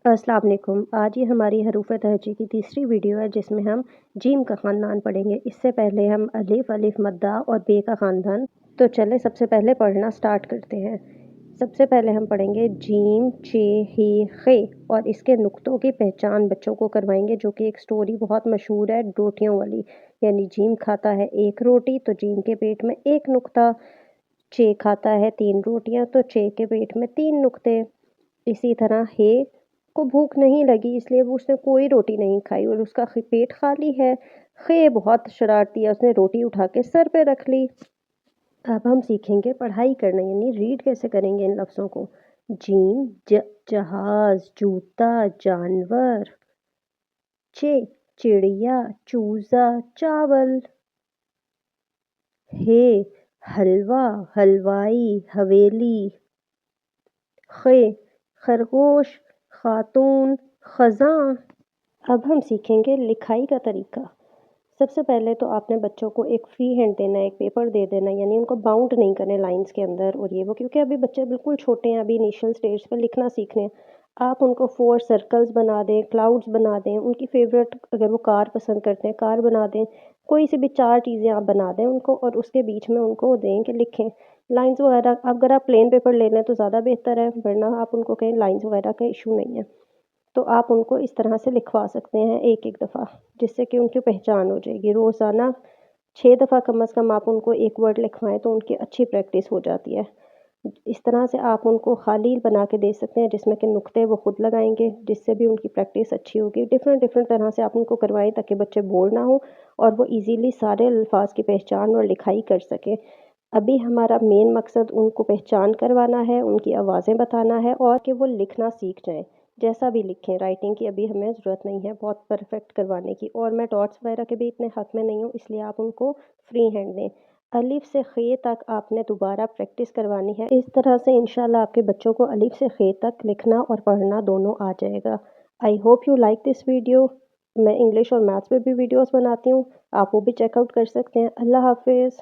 अस्सलाम वालेकुम। आज ये हमारी हरूफ तहजी की तीसरी वीडियो है जिसमें हम जीम का ख़ानदान पढ़ेंगे। इससे पहले हम अलिफ, अलिफ मद्दा और बे का ख़ानदान। तो चलें सबसे पहले पढ़ना स्टार्ट करते हैं। सबसे पहले हम पढ़ेंगे जीम, चे, ही, खे और इसके नुक्तों की पहचान बच्चों को करवाएंगे, जो कि एक स्टोरी बहुत मशहूर है रोटियों वाली। यानी जीम खाता है एक रोटी तो जीम के पेट में एक नुक्ता, चे खाता है 3 रोटियां तो चे के पेट में 3 नुक्ते। इसी तरह हे को भूख नहीं लगी इसलिए वो उसने कोई रोटी नहीं खाई और उसका पेट खाली है। खे बहुत शरारती है, उसने रोटी उठा के सर पे रख ली। अब हम सीखेंगे पढ़ाई करना, यानी रीड कैसे करेंगे इन लफ्ज़ों को। जीम जहाज, जूता, जानवर। चे चिड़िया, चूजा, चावल। हे हलवा, हलवाई, हवेली। खे खरगोश, खातून, खज़ां। अब हम सीखेंगे लिखाई का तरीका। सबसे पहले तो आपने बच्चों को एक फ्री हैंड देना है, एक पेपर दे देना है, यानी उनको बाउंड नहीं करने लाइंस के अंदर और ये वो, क्योंकि अभी बच्चे बिल्कुल छोटे हैं, अभी इनिशियल स्टेज पर लिखना सीखने हैं। आप उनको 4 सर्कल्स बना दें, क्लाउड्स बना दें, उनकी फेवरेट अगर वो कार पसंद करते हैं कार बना दें, कोई सी भी 4 चीज़ें आप बना दें उनको और उसके बीच में उनको दें कि लिखें लाइंस वगैरह। अगर आप प्लेन पेपर ले लें तो ज़्यादा बेहतर है, वरना आप उनको कहें लाइंस वगैरह का इशू नहीं है तो आप उनको इस तरह से लिखवा सकते हैं एक एक दफ़ा, जिससे कि उनकी पहचान हो जाएगी। रोज़ाना 6 दफ़ा कम से कम आप उनको एक वर्ड लिखवाएं तो उनकी अच्छी प्रैक्टिस हो जाती है। इस तरह से आप उनको खाली बना के दे सकते हैं जिसमें कि नुक्ते वो खुद लगाएंगे, जिससे भी उनकी प्रैक्टिस अच्छी होगी। डिफरेंट डिफरेंट तरह से आप उनको करवाएं ताकि बच्चे बोर ना हो और वो इजीली सारे अल्फाज की पहचान और लिखाई कर सकें। अभी हमारा मेन मकसद उनको पहचान करवाना है, उनकी आवाज़ें बताना है और कि वो लिखना सीख जाएं। जैसा भी लिखें, राइटिंग की अभी हमें ज़रूरत नहीं है बहुत परफेक्ट करवाने की, और मैं डॉट्स वगैरह के भी इतने हक़ में नहीं हूँ, इसलिए आप उनको फ्री हैंड दें। अलिफ से खे तक आपने दोबारा प्रैक्टिस करवानी है। इस तरह से इंशाल्लाह आपके बच्चों को अलिफ से खे तक लिखना और पढ़ना दोनों आ जाएगा। I hope you like this video. मैं इंग्लिश और मैथ्स पे भी वीडियोस बनाती हूँ, आप वो भी चेकआउट कर सकते हैं। अल्लाह हाफिज़।